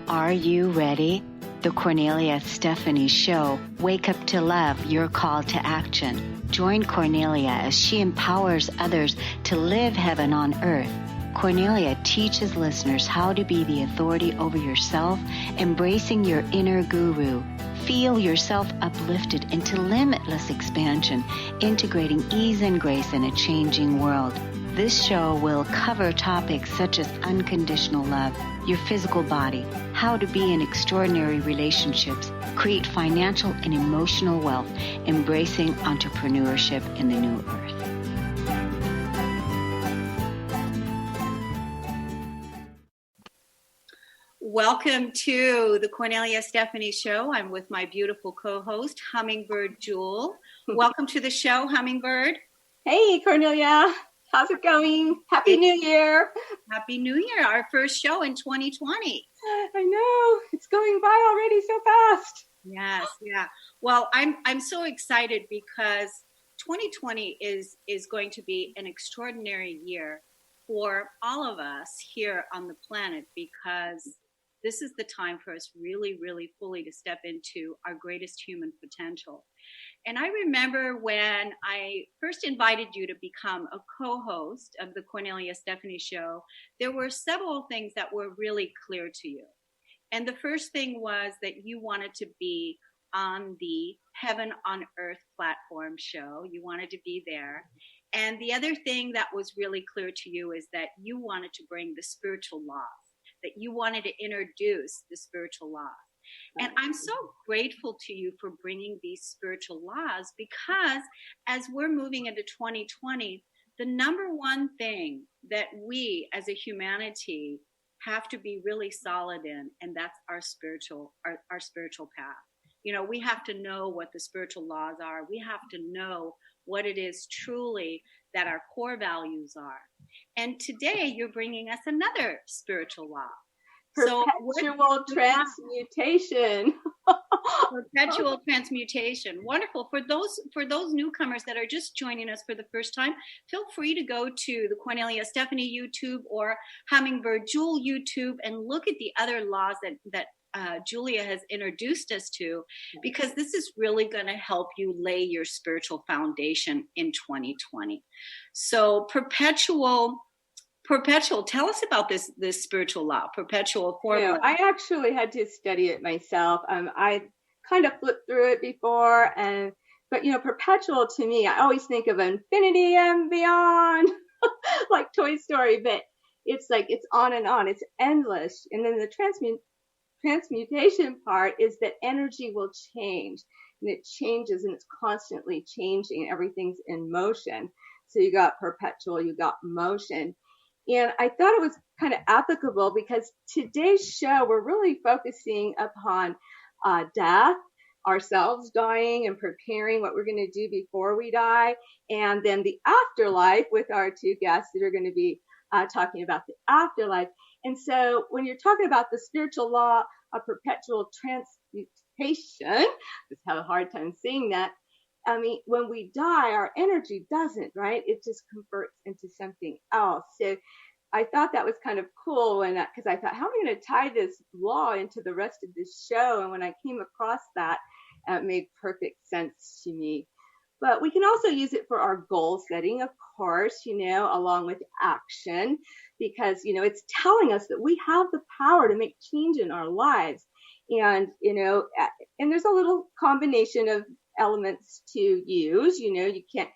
Are you ready? The Cornelia Stephanie Show. Wake up to love, your call to action. Join Cornelia as she empowers others to live heaven on earth. Cornelia teaches listeners how to be the authority over yourself, embracing your inner guru. Feel yourself uplifted into limitless expansion, integrating ease and grace in a changing world. This show will cover topics such as unconditional love, your physical body, how to be in extraordinary relationships, create financial and emotional wealth, embracing entrepreneurship in the new earth. Welcome to the Cornelia Stephanie Show. I'm with my beautiful co-host, Hummingbird Jewel. Welcome to the show, Hummingbird. Hey, Cornelia. How's it going? Happy New Year. Happy New Year. Our first show in 2020. I know. It's going by already so fast. Yes, yeah. Well, I'm so excited because 2020 is going to be an extraordinary year for all of us here on the planet, because this is the time for us really, really fully to step into our greatest human potential. And I remember when I first invited you to become a co-host of the Cornelia Stephanie Show, there were several things that were really clear to you. And the first thing was that you wanted to be on the Heaven on Earth platform show. You wanted to be there. And the other thing that was really clear to you is that you wanted to bring the spiritual laws, that you wanted to introduce the spiritual laws. And I'm so grateful to you for bringing these spiritual laws, because as we're moving into 2020, the number one thing that we as a humanity have to be really solid in, and that's our spiritual path. You know, we have to know what the spiritual laws are. We have to know what it is truly that our core values are. And today you're bringing us another spiritual law. Perpetual transmutation. Perpetual transmutation. Wonderful. For those newcomers that are just joining us for the first time, feel free to go to the Cornelia Stephanie YouTube or Hummingbird Jewel YouTube and look at the other laws that Julia has introduced us to, because this is really going to help you lay your spiritual foundation in 2020. So perpetual, tell us about this spiritual law, perpetual formula. I actually had to study it myself. I kind of flipped through it before, but perpetual to me, I always think of infinity and beyond, like Toy Story, but it's like it's on and on, it's endless. And then the transmutation part is that energy will change, and it changes, and it's constantly changing. Everything's in motion. So you got perpetual, you got motion. And I thought it was kind of applicable because today's show, we're really focusing upon death, ourselves dying and preparing what we're going to do before we die, and then the afterlife with our two guests that are going to be talking about the afterlife. And so when you're talking about the spiritual law of perpetual transmutation, just have a hard time saying that. I mean, when we die, our energy doesn't, right? It just converts into something else. So I thought that was kind of cool because I thought, how am I going to tie this law into the rest of this show? And when I came across that, it made perfect sense to me. But we can also use it for our goal setting, of course, along with action, because, it's telling us that we have the power to make change in our lives. And, and there's a little combination of elements to use. You can't,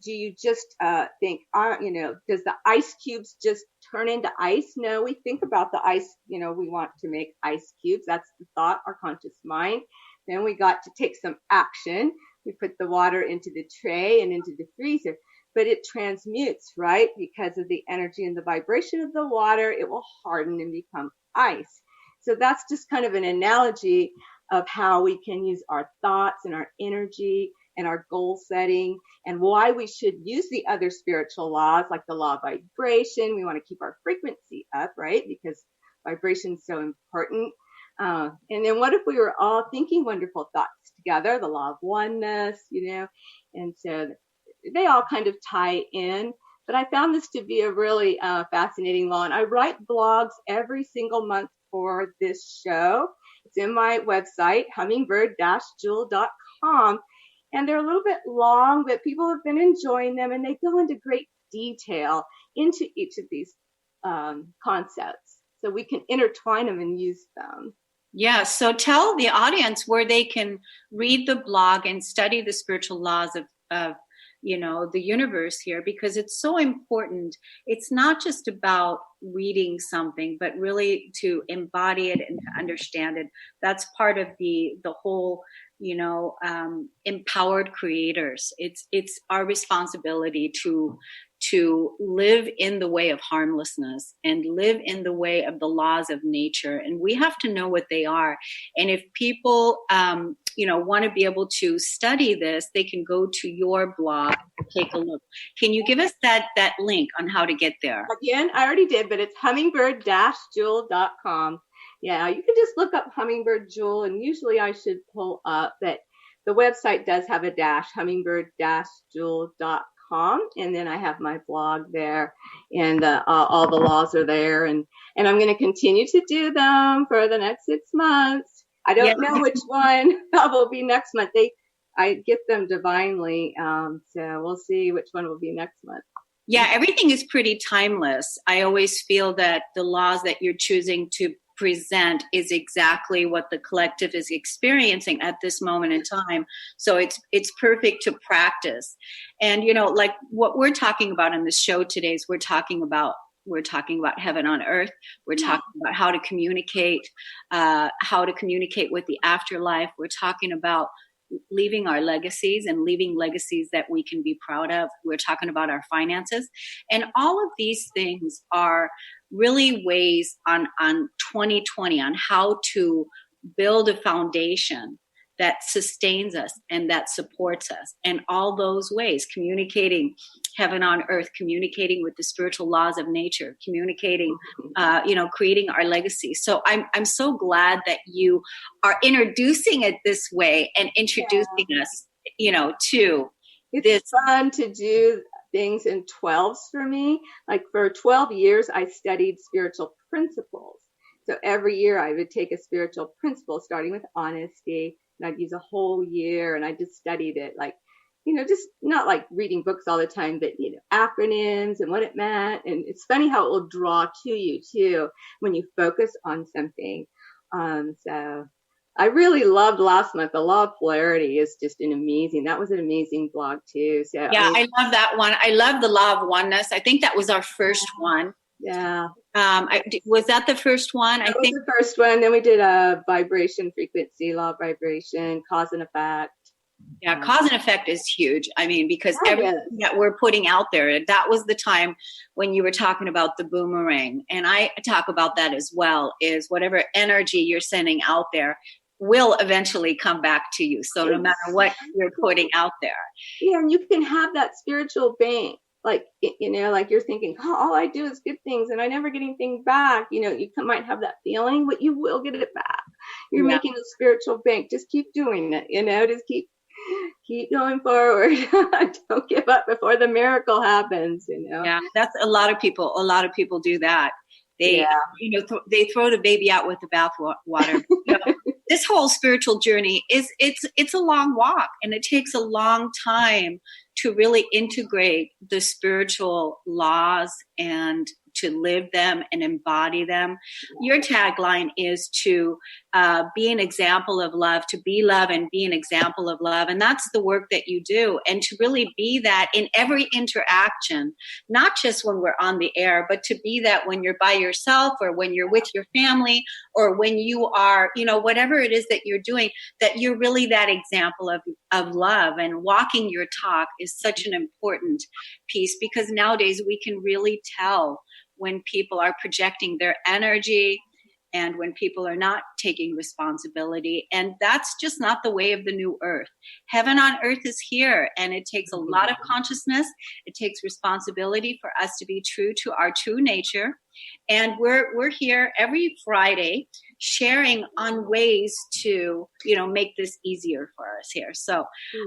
do you just think, does the ice cubes just turn into ice? No, we think about the ice, we want to make ice cubes. That's the thought, our conscious mind. Then we got to take some action. We put the water into the tray and into the freezer, but it transmutes, right? Because of the energy and the vibration of the water, it will harden and become ice. So that's just kind of an analogy of how we can use our thoughts and our energy and our goal setting, and why we should use the other spiritual laws, like the law of vibration. We want to keep our frequency up, right? Because vibration is so important. And then what if we were all thinking wonderful thoughts together, the law of oneness, and so they all kind of tie in. But I found this to be a really fascinating law, and I write blogs every single month for this show. It's in my website, hummingbird-jewel.com. And they're a little bit long, but people have been enjoying them, and they go into great detail into each of these concepts. So we can intertwine them and use them. Yeah, so tell the audience where they can read the blog and study the spiritual laws of the universe here, because it's so important. It's not just about reading something, but really to embody it and to understand it. That's part of the whole, empowered creators. It's our responsibility to live in the way of harmlessness and live in the way of the laws of nature. And we have to know what they are. And if people, want to be able to study this, they can go to your blog and take a look. Can you give us that link on how to get there? Again, I already did, but it's hummingbird-jewel.com. Yeah, you can just look up Hummingbird Jewel, and usually I should pull up, but the website does have a dash, hummingbird-jewel.com, and then I have my blog there, and all the laws are there, and I'm going to continue to do them for the next 6 months. I don't know which one will be next month. I get them divinely, so we'll see which one will be next month. Yeah, everything is pretty timeless. I always feel that the laws that you're choosing to present is exactly what the collective is experiencing at this moment in time. So it's perfect to practice. And, like what we're talking about in this show today is we're talking about heaven on earth. We're talking about how to communicate with the afterlife. We're talking about leaving our legacies and leaving legacies that we can be proud of. We're talking about our finances. And all of these things are really ways on 2020 on how to build a foundation that sustains us and that supports us. And all those ways, communicating heaven on earth, communicating with the spiritual laws of nature, communicating, creating our legacy. So I'm so glad that you are introducing it this way and introducing us, to it's this. Fun to do things in 12s for me. Like for 12 years, I studied spiritual principles. So every year I would take a spiritual principle, starting with honesty, and I'd use a whole year, and I just studied it, like, just not like reading books all the time, but, acronyms and what it meant. And it's funny how it will draw to you too when you focus on something. So I really loved last month. The Law of Polarity is just that was an amazing blog too. So yeah, I love that one. I love the Law of Oneness. I think that was our first one. Yeah. Was that the first one? That was the first one. Then we did a vibration frequency, law of vibration, cause and effect. Yeah, cause and effect is huge. I mean, because everything that we're putting out there, that was the time when you were talking about the boomerang. And I talk about that as well, is whatever energy you're sending out there will eventually come back to you. So no matter what you're putting out there. Yeah, and you can have that spiritual bank. Like, like you're thinking, all I do is good things and I never get anything back. You might have that feeling, but you will get it back. You're making a spiritual bank. Just keep doing it, just keep going forward. Don't give up before the miracle happens, Yeah, that's a lot of people do that. They, they throw the baby out with the bathwater. This whole spiritual journey it's a long walk, and it takes a long time to really integrate the spiritual laws and to live them and embody them. Your tagline is to be an example of love, to be love and be an example of love. And that's the work that you do. And to really be that in every interaction, not just when we're on the air, but to be that when you're by yourself or when you're with your family or when you are, whatever it is that you're doing, that you're really that example of love. And walking your talk is such an important piece, because nowadays we can really tell when people are projecting their energy and when people are not taking responsibility. And that's just not the way of the new earth. Heaven on earth is here, and it takes a lot of consciousness. It takes responsibility for us to be true to our true nature. And we're here every Friday sharing on ways to, make this easier for us here. So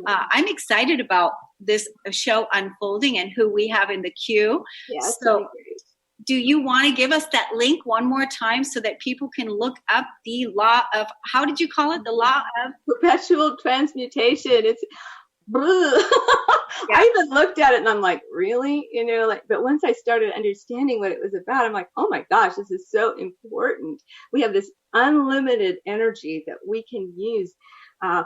I'm excited about this show unfolding and who we have in the queue. Yeah, so really great. do you want to give us that link one more time so that people can look up the law of, how did you call it? The law of perpetual transmutation. It's yeah. I even looked at it and I'm like, really? But once I started understanding what it was about, I'm like, oh my gosh, this is so important. We have this unlimited energy that we can use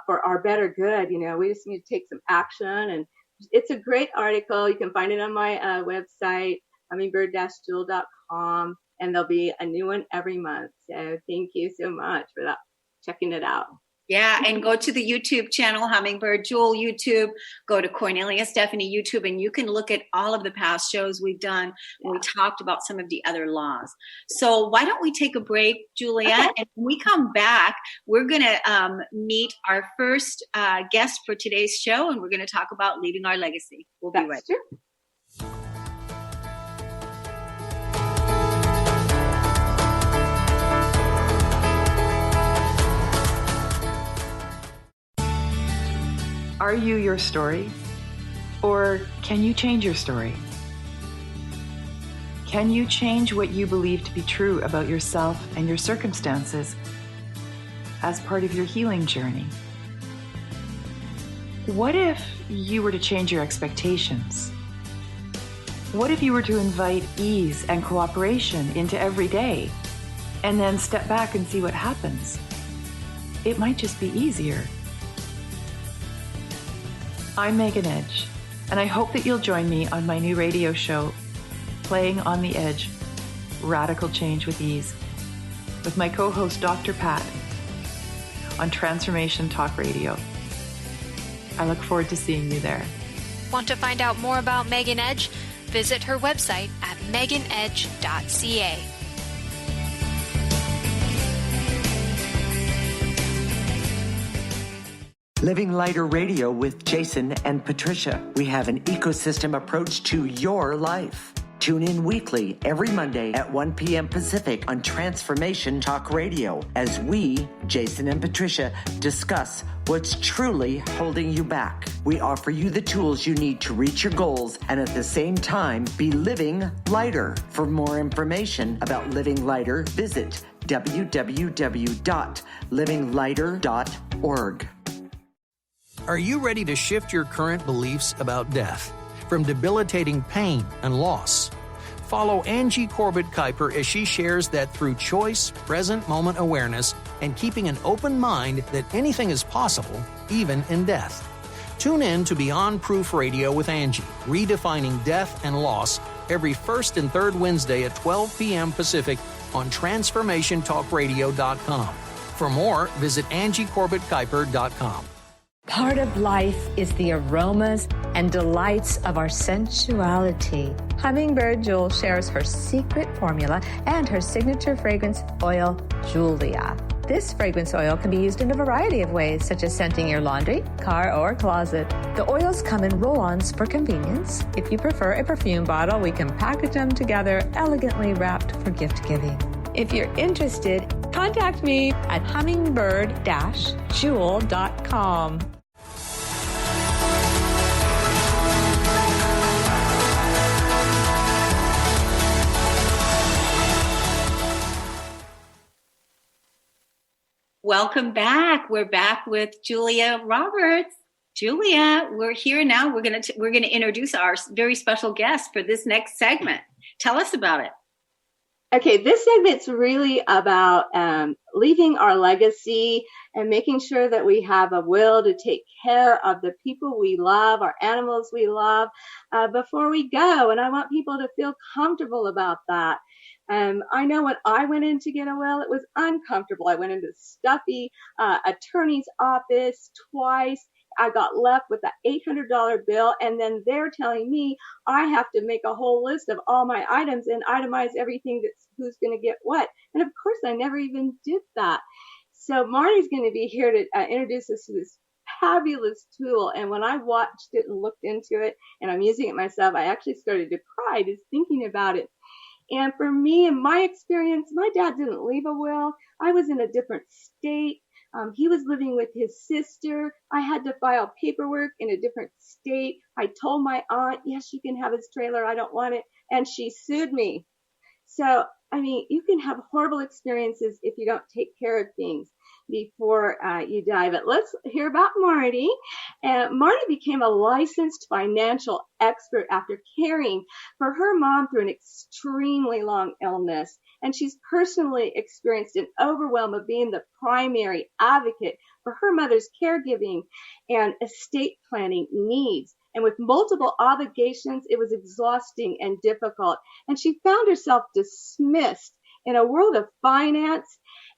for our better good. We just need to take some action. And it's a great article. You can find it on my website, hummingbird-jewel.com, and there'll be a new one every month. So thank you so much for that, checking it out. Yeah, and go to the YouTube channel, Hummingbird Jewel YouTube, go to Cornelia Stephanie YouTube, and you can look at all of the past shows we've done, and we talked about some of the other laws. So why don't we take a break, Julia, Okay. and when we come back, we're going to meet our first guest for today's show, and we're going to talk about leaving our legacy. We'll be right back. True. Are you your story? Or can you change your story? Can you change what you believe to be true about yourself and your circumstances as part of your healing journey? What if you were to change your expectations? What if you were to invite ease and cooperation into every day and then step back and see what happens? It might just be easier. I'm Megan Edge, and I hope that you'll join me on my new radio show, Playing on the Edge, Radical Change with Ease, with my co-host Dr. Pat on Transformation Talk Radio. I look forward to seeing you there. Want to find out more about Megan Edge? Visit her website at meganedge.ca. Living Lighter Radio with Jason and Patricia. We have an ecosystem approach to your life. Tune in weekly every Monday at 1 p.m. Pacific on Transformation Talk Radio as we, Jason and Patricia, discuss what's truly holding you back. We offer you the tools you need to reach your goals and at the same time be living lighter. For more information about Living Lighter, visit www.livinglighter.org. Are you ready to shift your current beliefs about death from debilitating pain and loss? Follow Angie Corbett-Kuiper as she shares that through choice, present moment awareness, and keeping an open mind that anything is possible, even in death. Tune in to Beyond Proof Radio with Angie, redefining death and loss, every first and third Wednesday at 12 p.m. Pacific on TransformationTalkRadio.com. For more, visit AngieCorbettKuiper.com. Part of life is the aromas and delights of our sensuality. Hummingbird Jewel shares her secret formula and her signature fragrance oil, Julia. This fragrance oil can be used in a variety of ways, such as scenting your laundry, car, or closet. The oils come in roll-ons for convenience. If you prefer a perfume bottle, we can package them together, elegantly wrapped for gift giving. If you're interested, contact me at hummingbird-jewel.com. Welcome back. We're back with Julia Roberts. Julia, we're here now. We're going to introduce our very special guest for this next segment. Tell us about it. Okay, this segment's really about leaving our legacy and making sure that we have a will to take care of the people we love, our animals we love, before we go. And I want people to feel comfortable about that. I know when I went in to get a will, it was uncomfortable. I went into the stuffy attorney's office twice. I got left with an $800 bill, and then they're telling me I have to make a whole list of all my items and itemize everything that's who's going to get what. And of course, I never even did that. So Marnie's going to be here to introduce us to this fabulous tool. And when I watched it and looked into it, and I'm using it myself, I actually started to cry just thinking about it. And for me, in my experience, my dad didn't leave a will. I was in a different state. He was living with his sister. I had to file paperwork in a different state. I told my aunt, yes, you can have his trailer. I don't want it. And she sued me. So, I mean, you can have horrible experiences if you don't take care of things before you die. But let's hear about Marty. Marty became a licensed financial expert after caring for her mom through an extremely long illness. And she's personally experienced an overwhelm of being the primary advocate for her mother's caregiving and estate planning needs. And with multiple obligations, it was exhausting and difficult. And she found herself dismissed in a world of finance.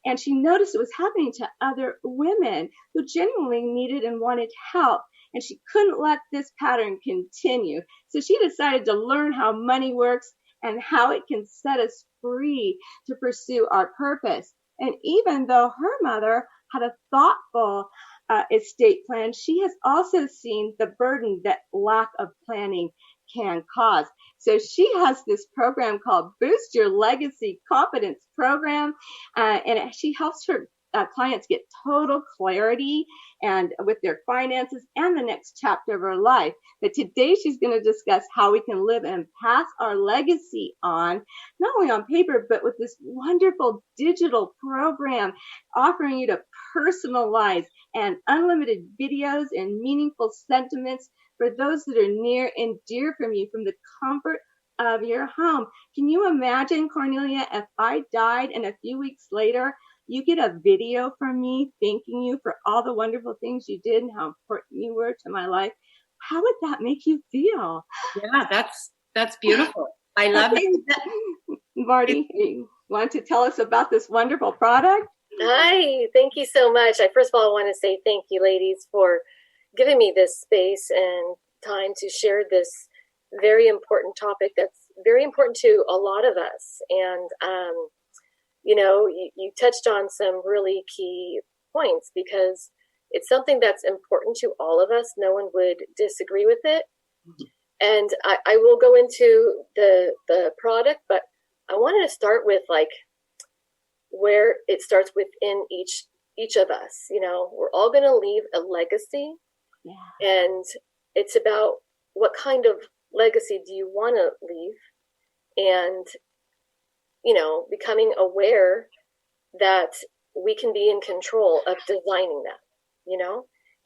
And she noticed it was happening to other women who genuinely needed and wanted help. And she couldn't let this pattern continue. So she decided to learn how money works and how it can set us free to pursue our purpose. And even though her mother had a thoughtful estate plan, she has also seen the burden that lack of planning can cause. So she has this program called Boost Your Legacy Confidence Program, and she helps her clients get total clarity and with their finances and the next chapter of her life. But today she's going to discuss how we can live and pass our legacy on, not only on paper, but with this wonderful digital program offering you to personalize and unlimited videos and meaningful sentiments for those that are near and dear from you from the comfort of your home. Can you imagine, Cornelia, if I died and a few weeks later you get a video from me thanking you for all the wonderful things you did and how important you were to my life? How would that make you feel? Yeah, that's beautiful. I love it. Marty, you want to tell us about this wonderful product? Hi, thank you so much. First of all, I want to say thank you, ladies, for giving me this space and time to share this very important topic that's very important to a lot of us. And, you touched on some really key points because it's something that's important to all of us. No one would disagree with it. And I will go into the product, but I wanted to start with where it starts within each of us. We're all going to leave a legacy. Yeah. And it's about what kind of legacy do you want to leave? And, becoming aware that we can be in control of designing that,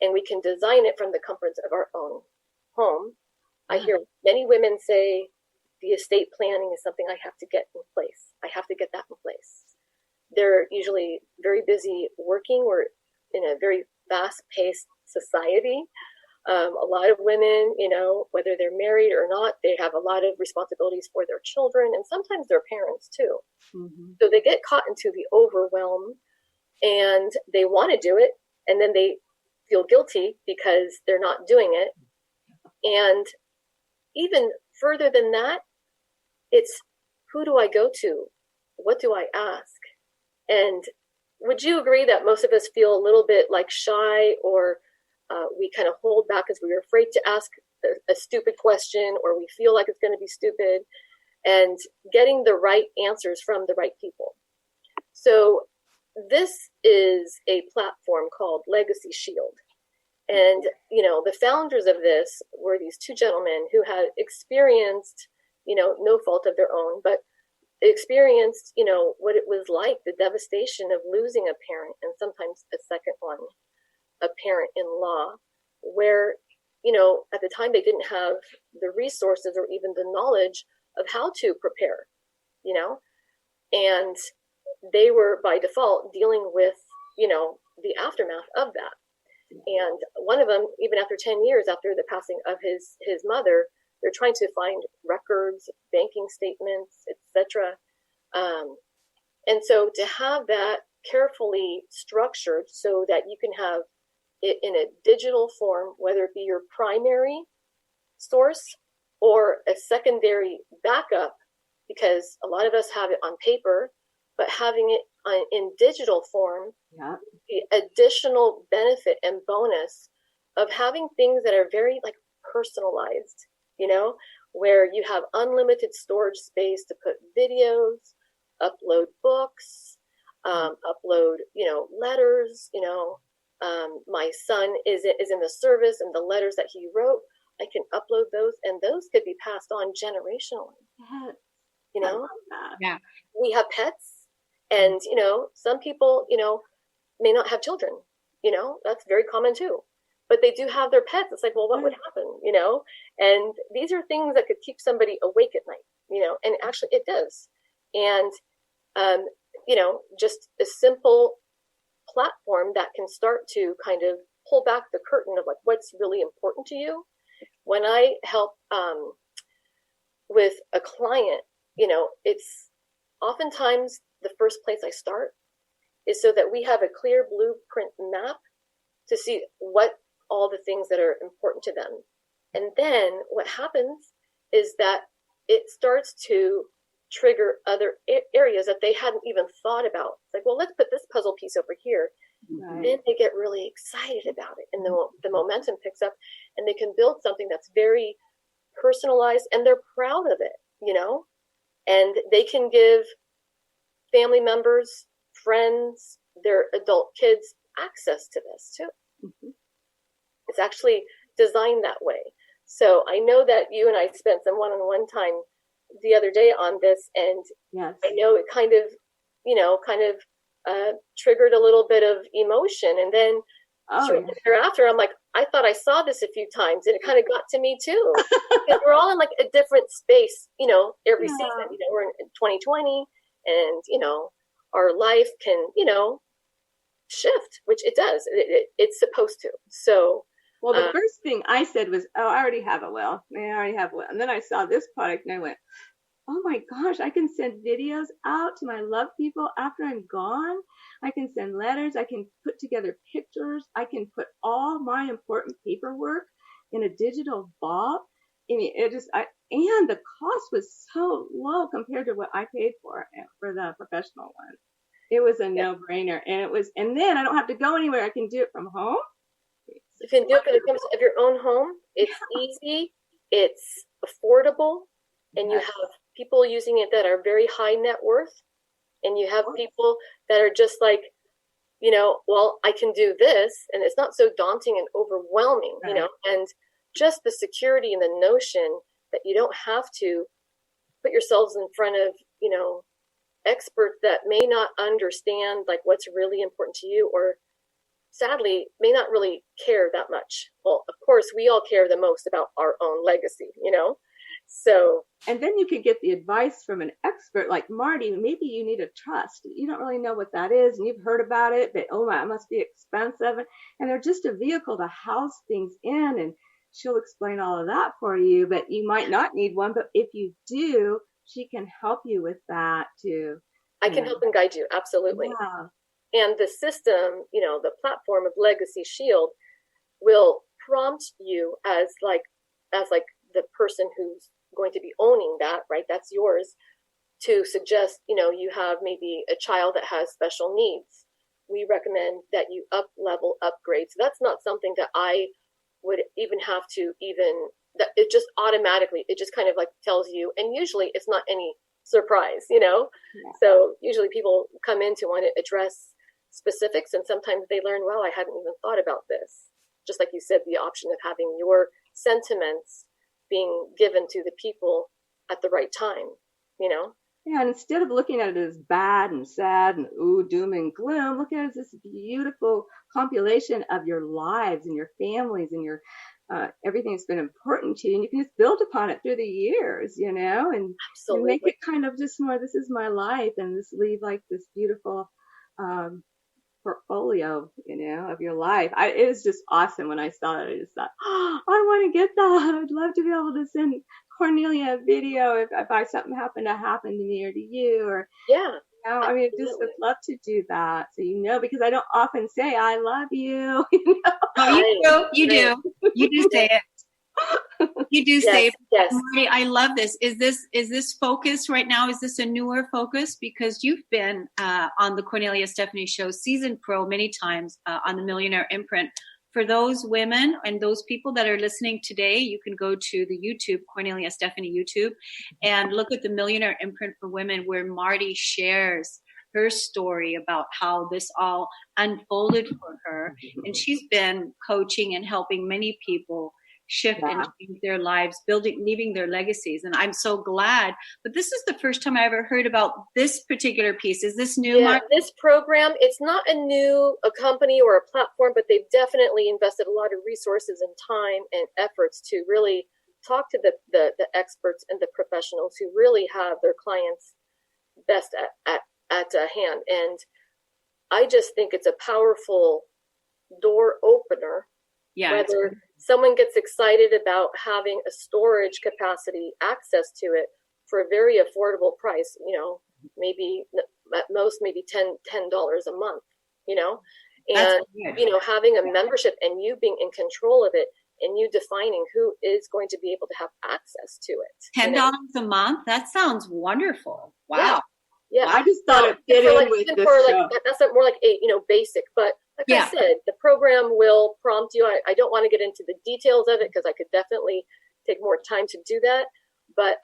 and we can design it from the comforts of our own home. I hear many women say the estate planning is something I have to get in place. I have to get that in place. They're usually very busy working. We're in a very fast-paced society. A lot of women, whether they're married or not, they have a lot of responsibilities for their children and sometimes their parents too. Mm-hmm. So they get caught into the overwhelm and they want to do it. And then they feel guilty because they're not doing it. And even further than that, it's who do I go to? What do I ask? And would you agree that most of us feel a little bit shy or we kind of hold back because we're afraid to ask a stupid question or we feel like it's going to be stupid, and getting the right answers from the right people. So this is a platform called Legacy Shield. And, the founders of this were these two gentlemen who had experienced, no fault of their own, but experienced, what it was like, the devastation of losing a parent and sometimes a second one, a parent-in-law, where, at the time they didn't have the resources or even the knowledge of how to prepare, and they were by default dealing with, the aftermath of that. And one of them, even after 10 years after the passing of his mother, they're trying to find records, banking statements, etc. And so to have that carefully structured so that you can have it in a digital form, whether it be your primary source or a secondary backup, because a lot of us have it on paper, but having it in digital form, yeah, the additional benefit and bonus of having things that are very personalized, where you have unlimited storage space to put videos, upload books, upload, letters, my son is in the service and the letters that he wrote, I can upload those and those could be passed on generationally. Yes. you know? Yeah. We have pets, and, you know, some people, you know, may not have children, you know, that's very common too. But they do have their pets. It's like, well, what would happen, you know? And these are things that could keep somebody awake at night, you know, and actually it does. And, you know, just a simple platform that can start to kind of pull back the curtain of like what's really important to you. When I help with a client, you know, it's oftentimes the first place I start is so that we have a clear blueprint map to see what all the things that are important to them. And then what happens is that it starts to trigger other areas that they hadn't even thought about. It's like, well, let's put this puzzle piece over here. Right. Then they get really excited about it, and the momentum picks up, and they can build something that's very personalized, and they're proud of it, you know, and they can give family members, friends, their adult kids access to this too. Mm-hmm. It's actually designed that way. So I know that you and I spent some one-on-one time the other day on this, and yes. I know it kind of, you know, triggered a little bit of emotion. And then thereafter, I'm like, I thought I saw this a few times, and it kind of got to me too. Because we're all in like a different space, you know, every season. You know, we're in 2020, and, you know, our life can, you know, shift, which it does. It's supposed to. So, well, the first thing I said was, oh, I already have a well. I already have one. And then I saw this product, and I went, oh my gosh, I can send videos out to my loved people after I'm gone. I can send letters. I can put together pictures. I can put all my important paperwork in a digital vault. I mean, and the cost was so low compared to what I paid for the professional one. It was a no-brainer. And then I don't have to go anywhere. I can do it from home. You can do it from the comfort of your own home. It's easy. It's affordable. And you have people using it that are very high net worth. And you have people that are just like, you know, well, I can do this. And it's not so daunting and overwhelming, you know, and just the security and the notion that you don't have to put yourselves in front of, you know, experts that may not understand like what's really important to you, or sadly may not really care that much. Well, of course, we all care the most about our own legacy, you know? So, and then you could get the advice from an expert like Marty. Maybe you need a trust. You don't really know what that is, and you've heard about it, but oh my, it must be expensive. And they're just a vehicle to house things in, and she'll explain all of that for you. But you might not need one. But if you do, she can help you with that too. I can help and guide you, absolutely. Yeah. And the system, you know, the platform of Legacy Shield will prompt you as the person who's going to be owning that, right? That's yours, to suggest, you know, you have maybe a child that has special needs. We recommend that you upgrade. So that's not something that I would even have to that it just automatically, it just kind of like tells you, and usually it's not any surprise, you know? Yeah. So usually people come in to want to address specifics, and sometimes they learn, well, I hadn't even thought about this. Just like you said, the option of having your sentiments being given to the people at the right time, you know? Yeah, and instead of looking at it as bad and sad and doom and gloom, look at it as this beautiful compilation of your lives and your families and your everything that's been important to you, and you can just build upon it through the years, you know, and make it kind of just more, this is my life, and just leave like this beautiful portfolio, you know, of your life. It was just awesome when I saw it. I just thought, oh, I want to get that. I'd love to be able to send Cornelia a video if something happened to me or to you, or know, I mean, just would love to do that. So, you know, because I don't often say I love you. You know? Oh, you do say it. You do say it. Yes. Marty, I love this. Is this focus right now? Is this a newer focus? Because you've been on the Cornelia Stephanie Show season pro many times on the Millionaire Imprint. For those women and those people that are listening today, you can go to the YouTube, Cornelia Stephanie YouTube, and look at the Millionaire Imprint for Women, where Marty shares her story about how this all unfolded for her. And she's been coaching and helping many people shift and change their lives, leaving their legacies. And I'm so glad. But this is the first time I ever heard about this particular piece. Is this new? Yeah, this program, it's not a company or a platform, but they've definitely invested a lot of resources and time and efforts to really talk to the experts and the professionals who really have their clients best at hand. And I just think it's a powerful door opener. Yeah, whether someone gets excited about having a storage capacity access to it for a very affordable price, maybe at most maybe $10 a month, and having a membership and you being in control of it and you defining who is going to be able to have access to it. $10 a month? That sounds wonderful. Wow. Yeah. I just thought it fit in with this show. That's more like a basic, but like I said, the program will prompt you. I don't want to get into the details of it because I could definitely take more time to do that. But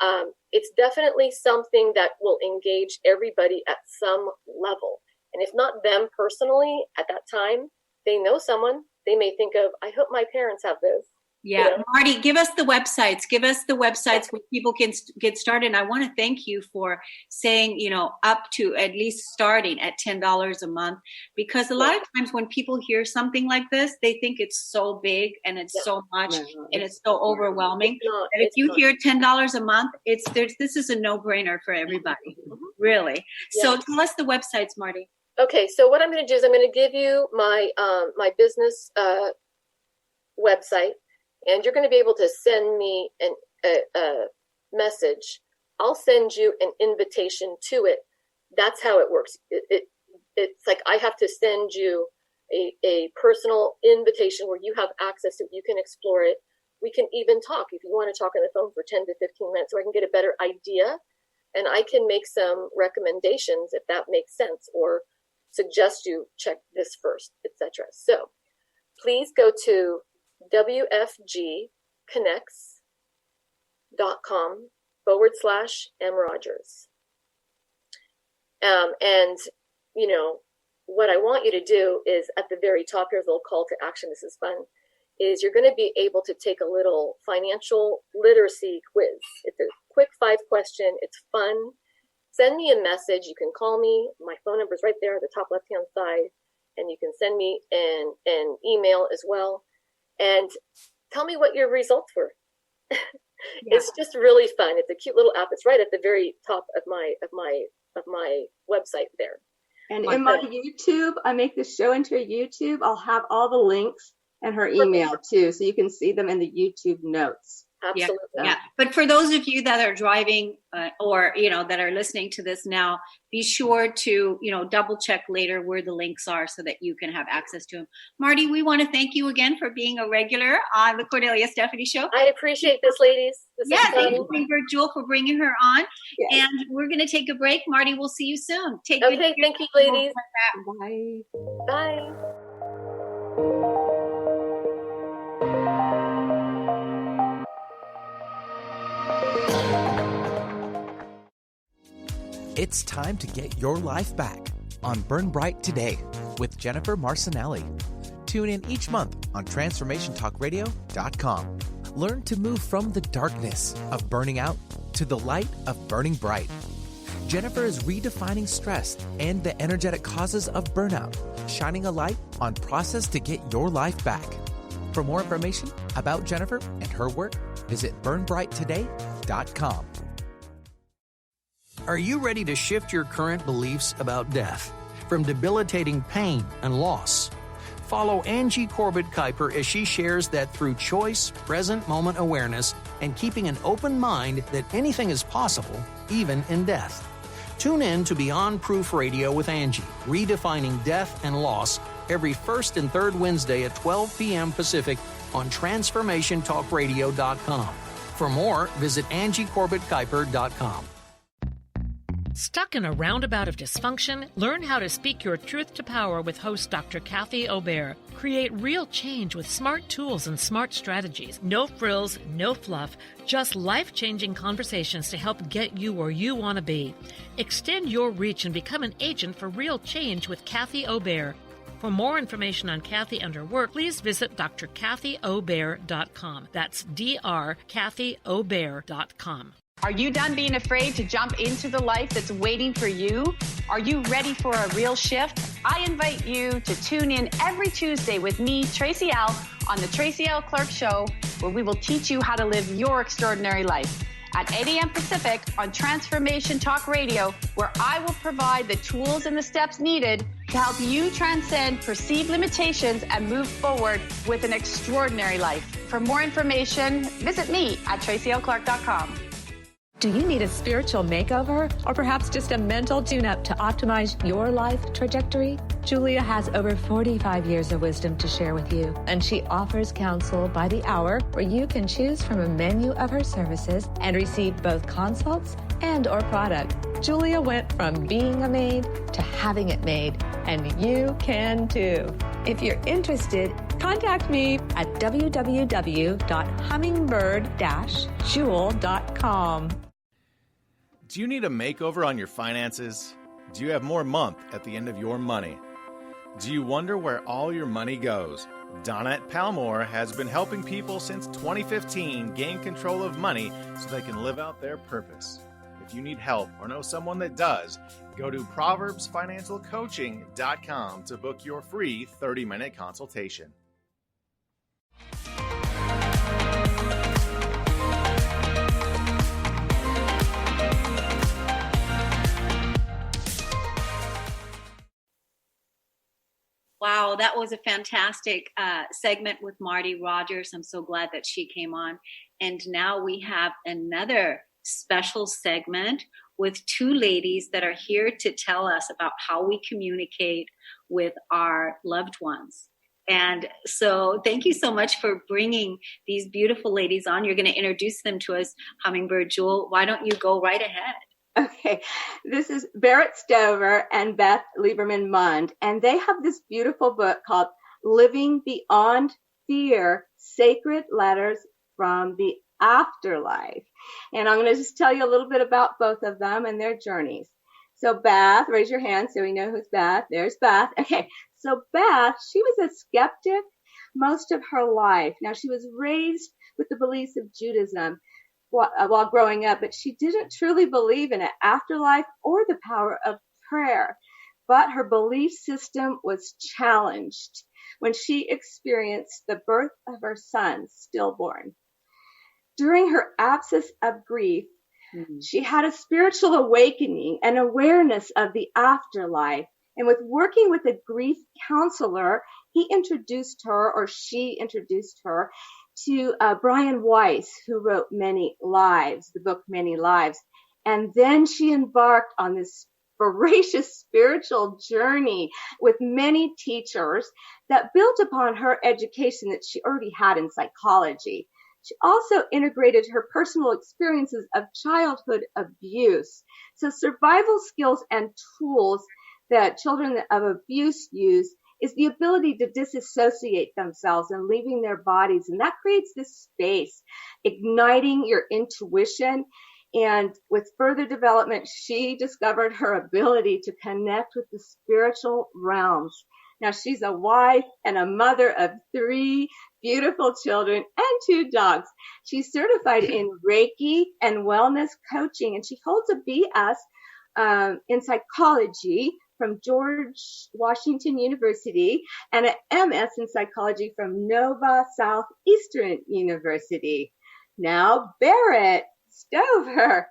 it's definitely something that will engage everybody at some level. And if not them personally at that time, they know someone. They may think of, I hope my parents have this. Yeah. Marty, give us the websites. Give us the websites where people can get started. And I want to thank you for saying, up to at least starting at $10 a month, because a lot of times when people hear something like this, they think it's so big and it's so much and it's so overwhelming. But if you hear $10 a month, this is a no-brainer for everybody, really. Yeah. So tell us the websites, Marty. Okay. So what I'm going to do is I'm going to give you my business website. And you're going to be able to send me a message. I'll send you an invitation to it. That's how it works. It's like I have to send you a personal invitation where you have access to it. You can explore it. We can even talk if you want to talk on the phone for 10 to 15 minutes so I can get a better idea. And I can make some recommendations if that makes sense or suggest you check this first, etc. So please go to wfgconnects.com/MRogers. And, what I want you to do is at the very top, here's a little call to action. This is fun. Is you're going to be able to take a little financial literacy quiz. It's a quick 5-question. It's fun. Send me a message. You can call me. My phone number is right there at the top left-hand side. And you can send me an email as well. And tell me what your results were. It's just really fun. It's a cute little app. It's right at the very top of my website there. And in my YouTube, I make this show into a YouTube. I'll have all the links and her email too, so you can see them in the YouTube notes. Absolutely. Yeah. But for those of you that are driving or, that are listening to this now, be sure to, double check later where the links are so that you can have access to them. Marty, we want to thank you again for being a regular on the Cordelia Stephanie Show. I appreciate this, ladies. Thank you, Hummingbird Jewel, for bringing her on. Yes. And we're going to take a break. Marty, we'll see you soon. Take good care. Thank you, ladies. Bye. Bye. It's time to get your life back on Burn Bright Today with Jennifer Marcinelli. Tune in each month on TransformationTalkRadio.com. Learn to move from the darkness of burning out to the light of burning bright. Jennifer is redefining stress and the energetic causes of burnout, shining a light on process to get your life back. For more information about Jennifer and her work, visit burnbrighttoday.com. Are you ready to shift your current beliefs about death from debilitating pain and loss? Follow Angie Corbett-Kuiper as she shares that through choice, present moment awareness, and keeping an open mind that anything is possible, even in death. Tune in to Beyond Proof Radio with Angie, redefining death and loss, every first and third Wednesday at 12 p.m. Pacific on TransformationTalkRadio.com. For more, visit AngieCorbettKuiper.com. Stuck in a roundabout of dysfunction? Learn how to speak your truth to power with host Dr. Kathy Obear. Create real change with smart tools and smart strategies. No frills, no fluff, just life-changing conversations to help get you where you want to be. Extend your reach and become an agent for real change with Kathy Obear. For more information on Kathy and her work, please visit drkathyobear.com. That's drkathyobear.com. Are you done being afraid to jump into the life that's waiting for you? Are you ready for a real shift? I invite you to tune in every Tuesday with me, Tracy L., on the Tracy L. Clark Show, where we will teach you how to live your extraordinary life. At 8 a.m. Pacific on Transformation Talk Radio, where I will provide the tools and the steps needed to help you transcend perceived limitations and move forward with an extraordinary life. For more information, visit me at tracylclark.com. Do you need a spiritual makeover or perhaps just a mental tune-up to optimize your life trajectory? Julia has over 45 years of wisdom to share with you, and she offers counsel by the hour where you can choose from a menu of her services and receive both consults and or product. Julia went from being a maid to having it made, and you can too. If you're interested, contact me at www.hummingbird-jewel.com. Do you need a makeover on your finances? Do you have more month at the end of your money? Do you wonder where all your money goes? Donette Palmore has been helping people since 2015 gain control of money so they can live out their purpose. If you need help or know someone that does, go to proverbsfinancialcoaching.com to book your free 30-minute consultation. Wow, that was a fantastic segment with Marty Rogers. I'm so glad that she came on. And now we have another special segment with two ladies that are here to tell us about how we communicate with our loved ones. And so thank you so much for bringing these beautiful ladies on. You're going to introduce them to us, Hummingbird Jewel. Why don't you go right ahead? Okay, this is Barrett Stover and Beth Lieberman Mund, and they have this beautiful book called Living Beyond Fear, Sacred Letters from the Afterlife. And I'm going to just tell you a little bit about both of them and their journeys. So Beth, raise your hand so we know who's Beth. There's Beth. Okay, so Beth, she was a skeptic most of her life. Now, she was raised with the beliefs of Judaism while growing up, but she didn't truly believe in an afterlife or the power of prayer. But her belief system was challenged when she experienced the birth of her son, stillborn. During her absence of grief, she had a spiritual awakening and awareness of the afterlife. And with working with a grief counselor, she introduced her to Brian Weiss, who wrote Many Lives, the book Many Lives. And then she embarked on this voracious spiritual journey with many teachers that built upon her education that she already had in psychology. She also integrated her personal experiences of childhood abuse. So survival skills and tools that children of abuse use is the ability to disassociate themselves and leaving their bodies. And that creates this space, igniting your intuition. And with further development, she discovered her ability to connect with the spiritual realms. Now, she's a wife and a mother of 3 beautiful children and 2 dogs. She's certified in Reiki and wellness coaching, and she holds a BS in psychology from George Washington University and an MS in psychology from Nova Southeastern University. Now, Barrett Stover, a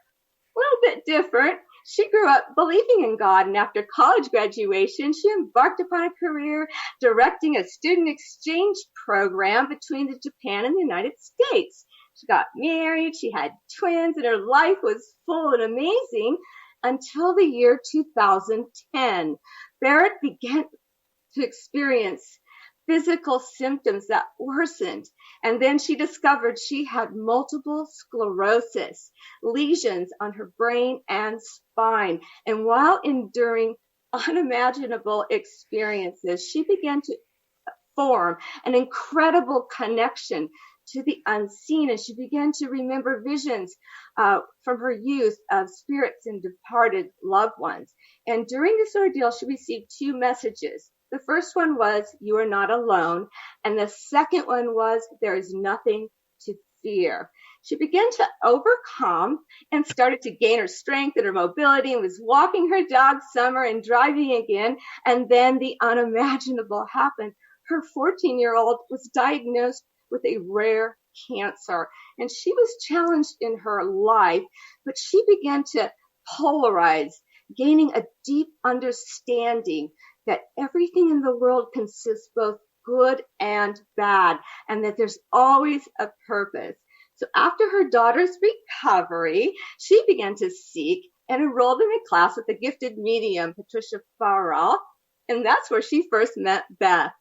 little bit different. She grew up believing in God, and after college graduation, she embarked upon a career directing a student exchange program between Japan and the United States. She got married, she had twins, and her life was full and amazing until the year 2010. Barrett began to experience physical symptoms that worsened. And then she discovered she had multiple sclerosis, lesions on her brain and spine. And while enduring unimaginable experiences, she began to form an incredible connection to the unseen. And she began to remember visions from her youth of spirits and departed loved ones. And during this ordeal, she received 2 messages. The first one was, you are not alone. And the second one was, there is nothing to fear. She began to overcome and started to gain her strength and her mobility and was walking her dog Summer and driving again. And then the unimaginable happened. Her 14-year-old was diagnosed with a rare cancer, and she was challenged in her life, but she began to polarize, gaining a deep understanding that everything in the world consists both good and bad, and that there's always a purpose. So after her daughter's recovery, she began to seek and enrolled in a class with the gifted medium, Patricia Farrell, and that's where she first met Beth.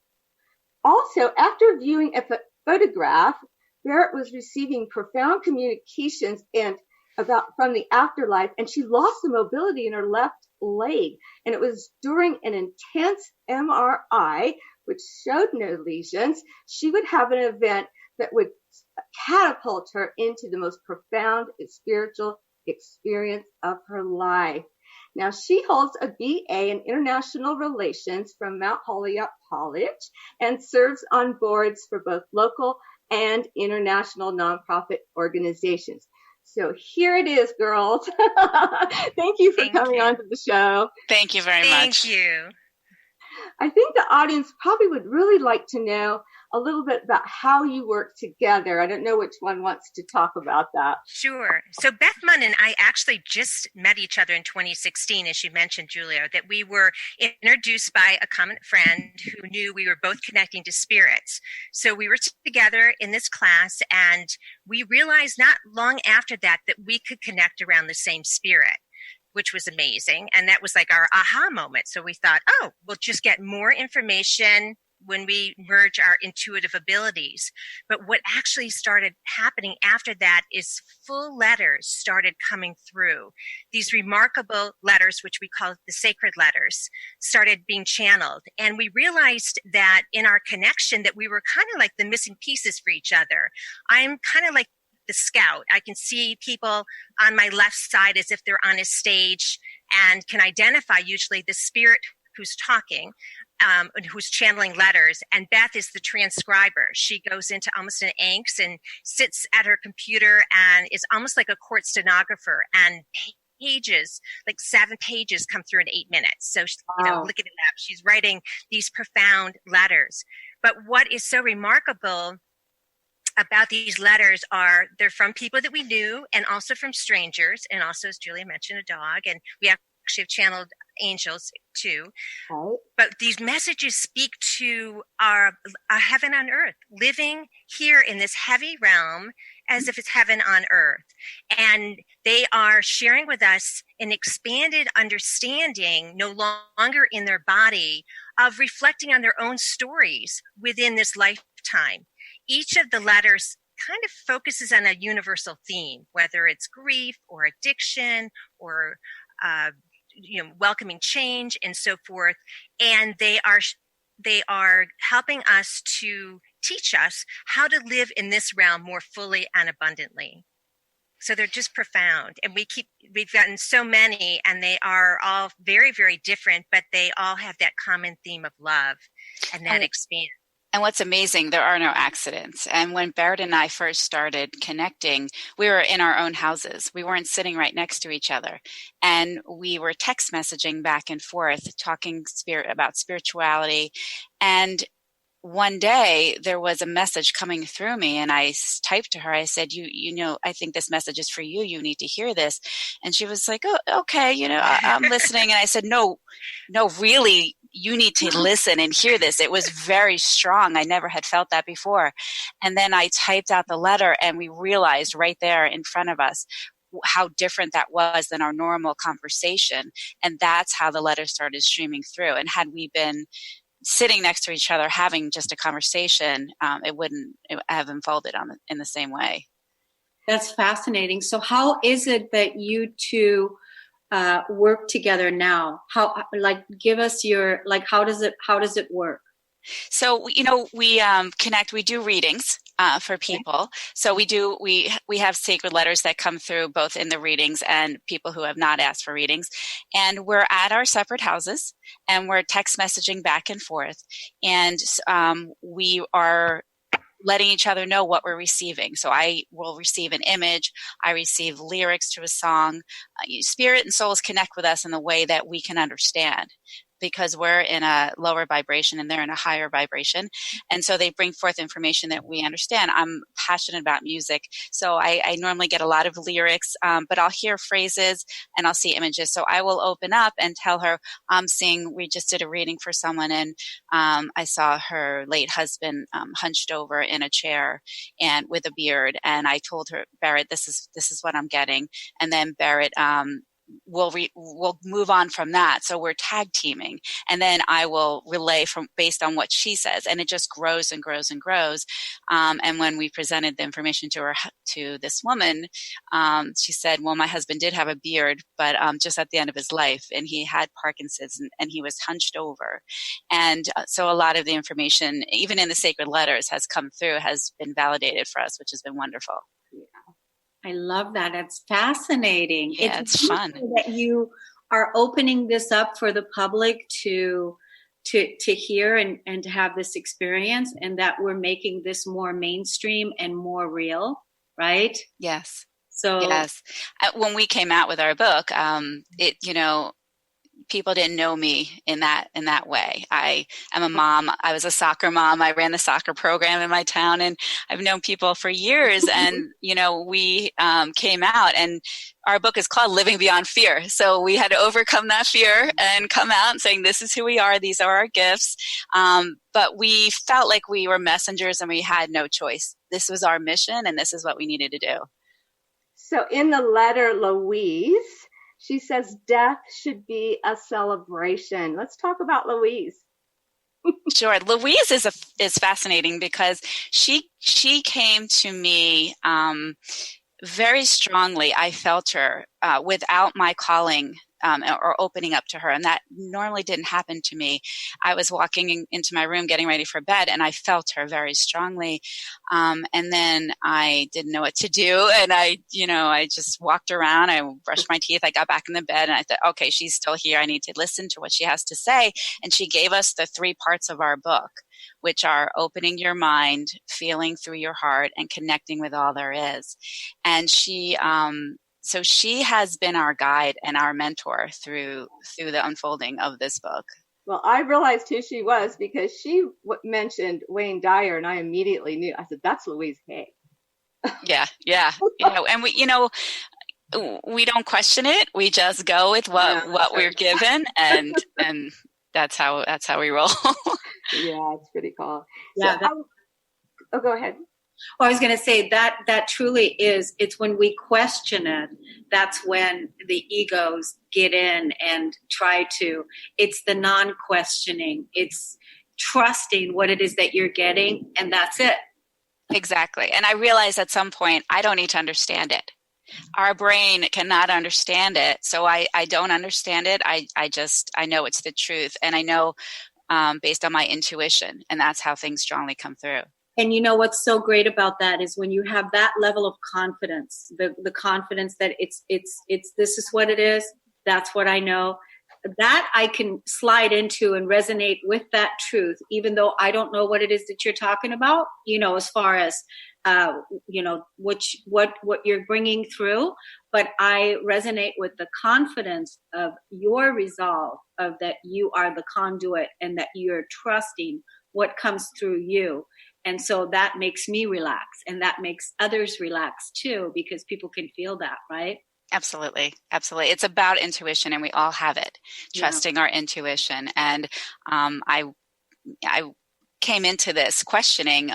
Also, after viewing a photograph, Barrett was receiving profound communications from the afterlife, and she lost the mobility in her left leg. And it was during an intense MRI, which showed no lesions, she would have an event that would catapult her into the most profound spiritual experience of her life. Now, she holds a BA in International Relations from Mount Holyoke College and serves on boards for both local and international nonprofit organizations. So here it is, girls. Thank you for coming on to the show. Thank you very much. Thank you. I think the audience probably would really like to know a little bit about how you work together. I don't know which one wants to talk about that. Sure. So Beth Munn and I actually just met each other in 2016, as you mentioned, Julia, that we were introduced by a common friend who knew we were both connecting to spirits. So we were together in this class, and we realized not long after that we could connect around the same spirit, which was amazing. And that was like our aha moment. So we thought, oh, we'll just get more information when we merge our intuitive abilities. But what actually started happening after that is full letters started coming through. These remarkable letters, which we call the sacred letters, started being channeled. And we realized that in our connection that we were kind of like the missing pieces for each other. I'm kind of like the scout. I can see people on my left side as if they're on a stage and can identify usually the spirit who's talking, who's channeling letters. And Beth is the transcriber. She goes into almost an angst and sits at her computer and is almost like a court stenographer, and pages, like 7 pages come through in 8 minutes. So, look at that. She's writing these profound letters. But what is so remarkable about these letters are they're from people that we knew and also from strangers, and also, as Julia mentioned, a dog. And we actually have channeled angels too. Right. But these messages speak to our heaven on earth, living here in this heavy realm as if it's heaven on earth. And they are sharing with us an expanded understanding, no longer in their body, of reflecting on their own stories within this lifetime. Each of the letters kind of focuses on a universal theme, whether it's grief or addiction or welcoming change and so forth. And they are helping us to teach us how to live in this realm more fully and abundantly. So they're just profound. And we've gotten so many, and they are all very, very different, but they all have that common theme of love and that expanse. And what's amazing, there are no accidents. And when Barrett and I first started connecting, we were in our own houses. We weren't sitting right next to each other. And we were text messaging back and forth, talking about spirituality. And one day there was a message coming through me, and I typed to her. I said, you know, I think this message is for you. You need to hear this. And she was like, oh, okay. I'm listening. And I said, no, really, you need to listen and hear this. It was very strong. I never had felt that before. And then I typed out the letter, and we realized right there in front of us how different that was than our normal conversation. And that's how the letter started streaming through. And had we been sitting next to each other having just a conversation, it wouldn't have unfolded in the same way. That's fascinating. So how is it that you two work together now? Give us how does it work? So, we connect, we do readings. for people. So we have sacred letters that come through both in the readings and people who have not asked for readings. And we're at our separate houses and we're text messaging back and forth. And we are letting each other know what we're receiving. So I will receive an image. I receive lyrics to a song. Spirit and souls connect with us in the way that we can understand, because we're in a lower vibration and they're in a higher vibration. And so they bring forth information that we understand. I'm passionate about music. So I normally get a lot of lyrics, but I'll hear phrases and I'll see images. So I will open up and tell her, we just did a reading for someone and I saw her late husband hunched over in a chair and with a beard. And I told her, Barrett, this is what I'm getting. And then Barrett, we'll move on from that. So we're tag teaming, and then I will relay based on what she says, and it just grows and grows and grows. And when we presented the information to this woman, she said, "Well, my husband did have a beard, but just at the end of his life, and he had Parkinson's, and he was hunched over." And so a lot of the information, even in the sacred letters, has come through, has been validated for us, which has been wonderful. I love that. It's fascinating. Yeah, it's fun that you are opening this up for the public to hear and to have this experience, and that we're making this more mainstream and more real, right? Yes. So yes, when we came out with our book, people didn't know me in that way. I am a mom. I was a soccer mom. I ran the soccer program in my town, and I've known people for years. And, we came out, and our book is called Living Beyond Fear. So we had to overcome that fear and come out and saying, this is who we are. These are our gifts. But we felt like we were messengers and we had no choice. This was our mission, and this is what we needed to do. So in the letter, Louise, she says death should be a celebration. Let's talk about Louise. Sure. Louise is fascinating because she came to me very strongly. I felt her without my calling or opening up to her. And that normally didn't happen to me. I was walking into my room getting ready for bed, and I felt her very strongly. And then I didn't know what to do. And I just walked around. I brushed my teeth. I got back in the bed, and I thought, okay, she's still here. I need to listen to what she has to say. And she gave us the 3 parts of our book, which are opening your mind, feeling through your heart, and connecting with all there is. And so she has been our guide and our mentor through the unfolding of this book. Well, I realized who she was because she mentioned Wayne Dyer, and I immediately knew. I said, that's Louise Hay. Yeah. And we don't question it. We just go with what we're given, and that's how we roll. Yeah, it's pretty cool. Yeah. So, go ahead. Well, I was going to say that truly is, it's when we question it, that's when the egos get in and it's the non-questioning, it's trusting what it is that you're getting, and that's it. Exactly. And I realized at some point, I don't need to understand it. Our brain cannot understand it. So I don't understand it. I know it's the truth. And I know based on my intuition, and that's how things strongly come through. And you know what's so great about that is when you have that level of confidence, the confidence that it's this is what it is, that's what I know, that I can slide into and resonate with that truth, even though I don't know what it is that you're talking about, as far as, what you're bringing through. But I resonate with the confidence of your resolve, of that you are the conduit and that you're trusting what comes through you. And so that makes me relax, and that makes others relax too, because people can feel that, right? Absolutely. Absolutely. It's about intuition, and we all have it, trusting our intuition. And I came into this questioning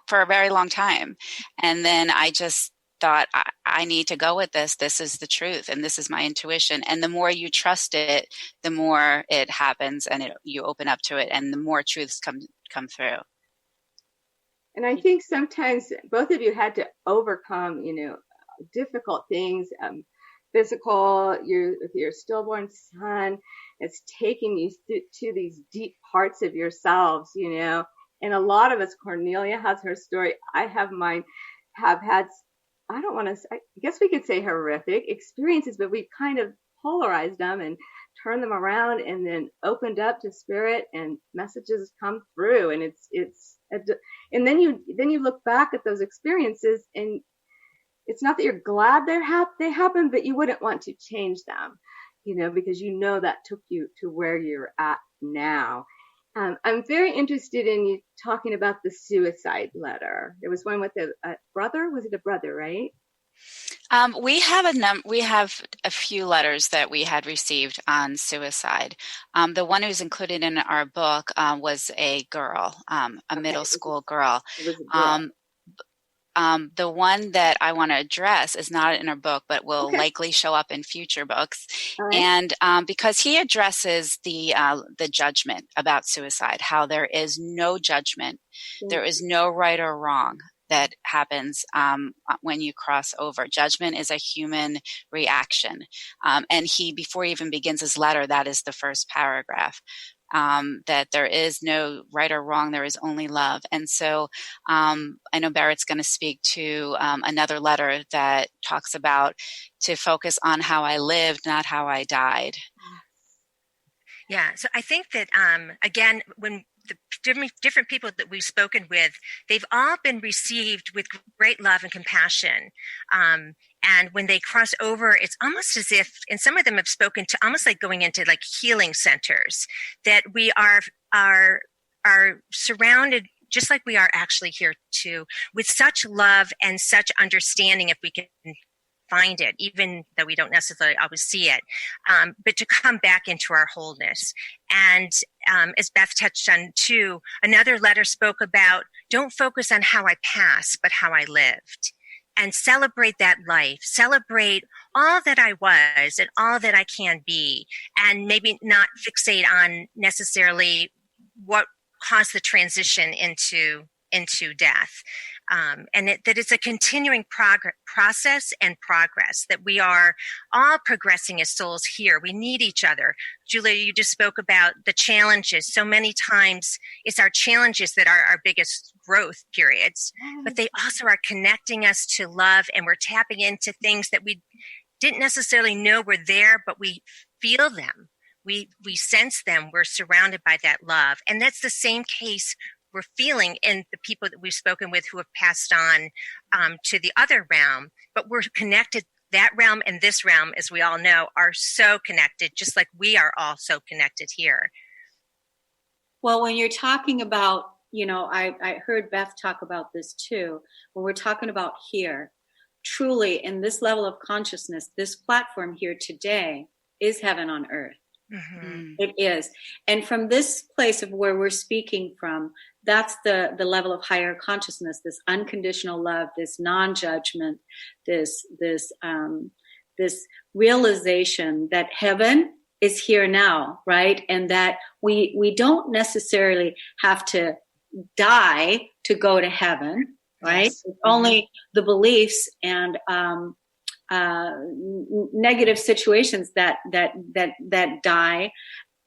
for a very long time. And then I just thought, I need to go with this. This is the truth, and this is my intuition. And the more you trust it, the more it happens, and you open up to it, and the more truths come through. And I think sometimes both of you had to overcome, difficult things, physical, with your stillborn son. It's taking you to these deep parts of yourselves, And a lot of us, Cornelia has her story. I have mine, have had, I don't want to say, I guess we could say horrific experiences, but we kind of polarized them and turned them around and then opened up to spirit, and messages come through. And and then you look back at those experiences, and it's not that you're glad they happened, but you wouldn't want to change them, because that took you to where you're at now. I'm very interested in you talking about the suicide letter. There was one with a brother. Was it a brother, right? We have a few letters that we had received on suicide. The one who's included in our book was a girl, a middle school girl. It was a girl. The one that I want to address is not in our book, but will likely show up in future books. Right. And because he addresses the judgment about suicide, how there is no judgment, there is no right or wrong that happens when you cross over. Judgment is a human reaction. And before he even begins his letter, that is the first paragraph. That there is no right or wrong, there is only love. And so I know Barrett's going to speak to another letter that talks about to focus on how I lived, not how I died. Yeah, so I think that, again, when the different people that we've spoken with, they've all been received with great love and compassion. And when they cross over, it's almost as if, and some of them have spoken to almost like going into like healing centers, that we are surrounded, just like we are actually here too, with such love and such understanding, if we can find it, even though we don't necessarily always see it, but to come back into our wholeness. And as Beth touched on too, another letter spoke about, don't focus on how I passed, but how I lived. And celebrate that life, celebrate all that I was and all that I can be, and maybe not fixate on necessarily what caused the transition into death. And that it's a continuing process and progress, that we are all progressing as souls here. We need each other. Julia, you just spoke about the challenges. So many times it's our challenges that are our biggest growth periods, but they also are connecting us to love, and we're tapping into things that we didn't necessarily know were there, but we feel them. We sense them. We're surrounded by that love. And that's the same case we're feeling in the people that we've spoken with who have passed on to the other realm, but we're connected. That realm and this realm, as we all know, are so connected, just like we are all so connected here. Well, when you're talking about, I heard Beth talk about this too. When we're talking about here, truly in this level of consciousness, this platform here today is heaven on earth. Mm-hmm. It is. And from this place of where we're speaking from, that's the level of higher consciousness, this unconditional love, this non-judgment, this realization that heaven is here now, right? And that we don't necessarily have to die to go to heaven, right? Yes. It's only the beliefs and negative situations that die,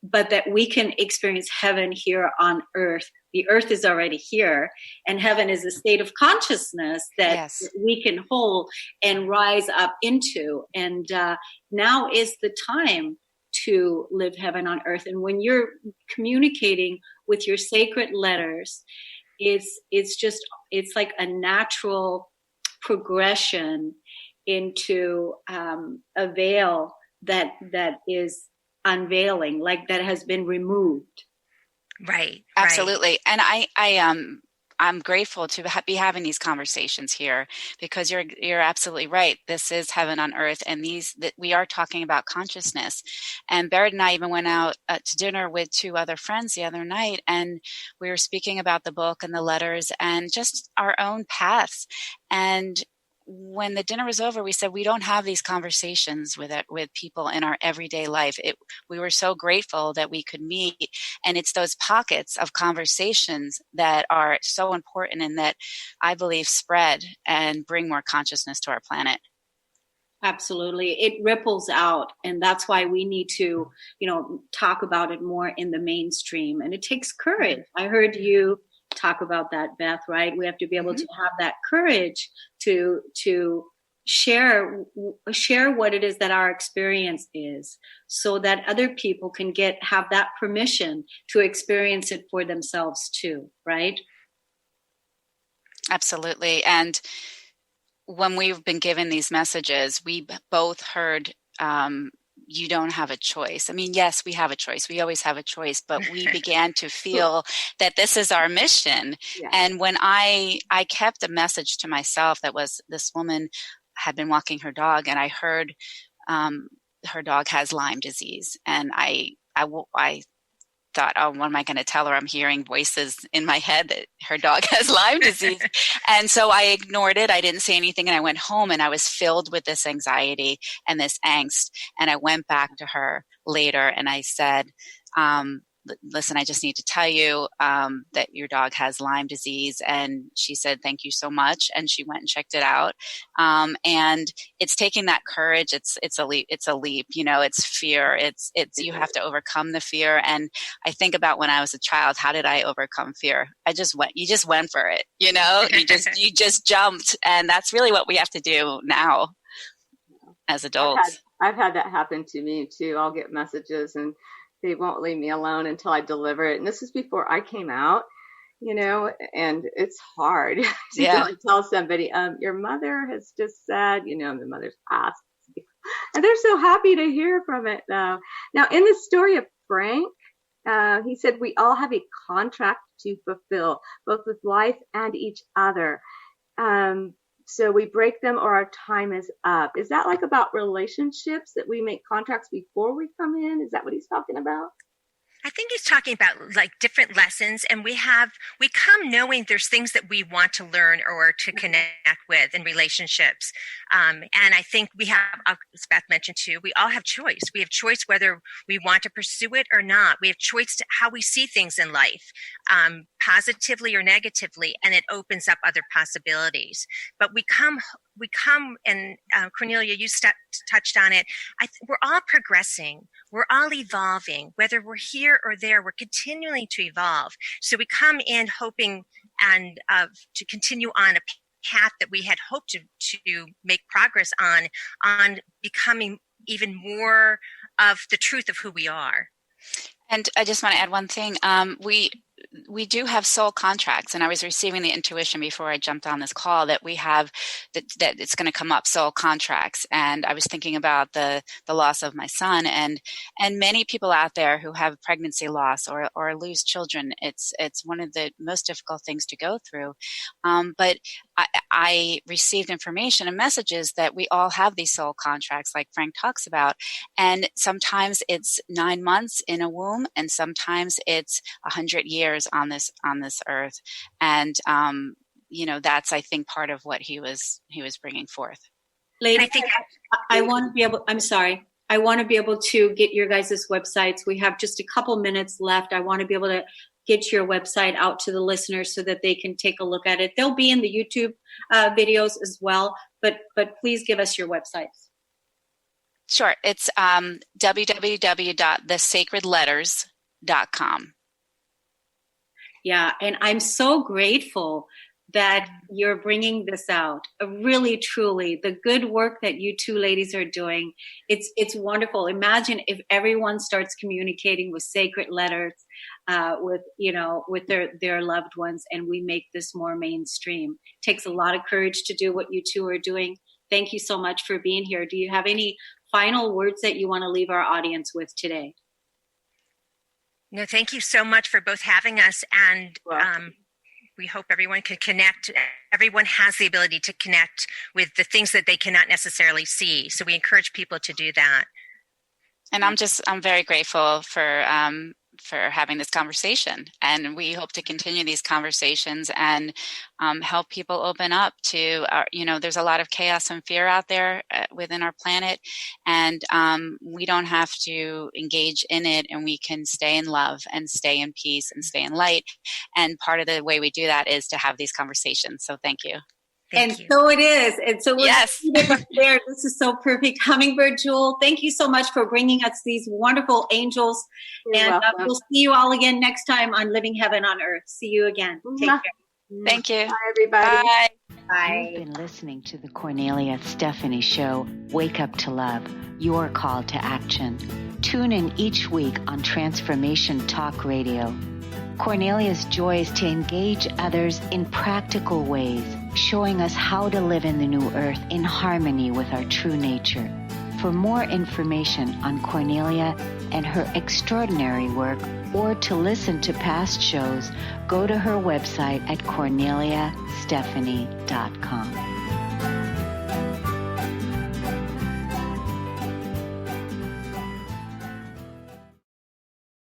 but that we can experience heaven here on earth. The earth is already here, and heaven is a state of consciousness that we can hold and rise up into. And now is the time to live heaven on earth. And when you're communicating with your sacred letters, it's like a natural progression into a veil that is unveiling, like that has been removed. Right. Absolutely. And I'm grateful to be having these conversations here, because you're absolutely right. This is heaven on earth, and we are talking about consciousness. And Barrett and I even went out to dinner with two other friends the other night, and we were speaking about the book and the letters and just our own paths. And when the dinner was over, we said we don't have these conversations with people in our everyday life. We were so grateful that we could meet, and it's those pockets of conversations that are so important and that I believe spread and bring more consciousness to our planet. Absolutely. It ripples out, and that's why we need to, talk about it more in the mainstream. And it takes courage. I heard you talk about that, Beth, right? We have to be able to have that courage to share what it is that our experience is, so that other people can have that permission to experience it for themselves too, right? Absolutely. And when we've been given these messages, we both heard, you don't have a choice. I mean, yes, we have a choice. We always have a choice, but we began to feel that this is our mission. Yeah. And when I kept a message to myself that was, this woman had been walking her dog, and I heard her dog has Lyme disease. And I thought, oh, what am I going to tell her? I'm hearing voices in my head that her dog has Lyme disease. And so I ignored it. I didn't say anything. And I went home, and I was filled with this anxiety and this angst. And I went back to her later, and I said, listen, I just need to tell you that your dog has Lyme disease. And she said, thank you so much. And she went and checked it out. And it's taking that courage. It's a leap. It's fear. It's you have to overcome the fear. And I think about when I was a child, how did I overcome fear? You just went for it. You just jumped. And that's really what we have to do now as adults. I've had that happen to me too. I'll get messages and they won't leave me alone until I deliver it. And this is before I came out, and it's hard to go and tell somebody, your mother has just said, the mother's passed. And they're so happy to hear from it though. Now, in the story of Frank, he said, we all have a contract to fulfill, both with life and each other. So we break them or our time is up. Is that like about relationships, that we make contracts before we come in? Is that what he's talking about? I think he's talking about like different lessons, and we come knowing there's things that we want to learn or to connect with in relationships. And I think we have, as Beth mentioned too, we all have choice. We have choice whether we want to pursue it or not. We have choice to how we see things in life, positively or negatively, and it opens up other possibilities. But we come, and Cornelia, you touched on it. We're all progressing. We're all evolving. Whether we're here or there, we're continuing to evolve. So we come in hoping and to continue on a path that we had hoped to make progress on becoming even more of the truth of who we are. And I just want to add one thing. We do have soul contracts, and I was receiving the intuition before I jumped on this call that we have that it's going to come up, soul contracts. And I was thinking about the loss of my son, and many people out there who have pregnancy loss or lose children. It's one of the most difficult things to go through. But I received information and messages that we all have these soul contracts, like Frank talks about. And sometimes it's 9 months in a womb, and sometimes it's 100 years on this earth. And that's, I think, part of what he was bringing forth. Lady, I want to be able. I'm sorry. I want to be able to get your guys' websites. We have just a couple minutes left. I want to be able to get your website out to the listeners so that they can take a look at it. They'll be in the YouTube videos as well, but please give us your websites. Sure. It's www.thesacredletters.com. Yeah, and I'm so grateful that you're bringing this out. Really, truly, the good work that you two ladies are doing, it's wonderful. Imagine if everyone starts communicating with sacred letters, with their loved ones, and we make this more mainstream. It takes a lot of courage to do what you two are doing. Thank you so much for being here. Do you have any final words that you want to leave our audience with today? No, thank you so much for both having us, and we hope everyone can connect. Everyone has the ability to connect with the things that they cannot necessarily see. So we encourage people to do that. And I'm very grateful for having this conversation. And we hope to continue these conversations and help people open up to, there's a lot of chaos and fear out there within our planet. And we don't have to engage in it, and we can stay in love and stay in peace and stay in light. And part of the way we do that is to have these conversations. So thank you. Thank you. So it is. And so we're Yes. right there. This is so perfect. Hummingbird Jewel, thank you so much for bringing us these wonderful angels. You're and welcome. we'll see you all again next time on Living Heaven on Earth. See you again. Take care. Thank you. Bye, everybody. Bye. Bye. You've been listening to the Cornelia Stephanie Show, Wake Up to Love, your call to action. Tune in each week on Transformation Talk Radio. Cornelia's joy is to engage others in practical ways, showing us how to live in the new earth in harmony with our true nature. For more information on Cornelia and her extraordinary work, or to listen to past shows, go to her website at corneliastephanie.com.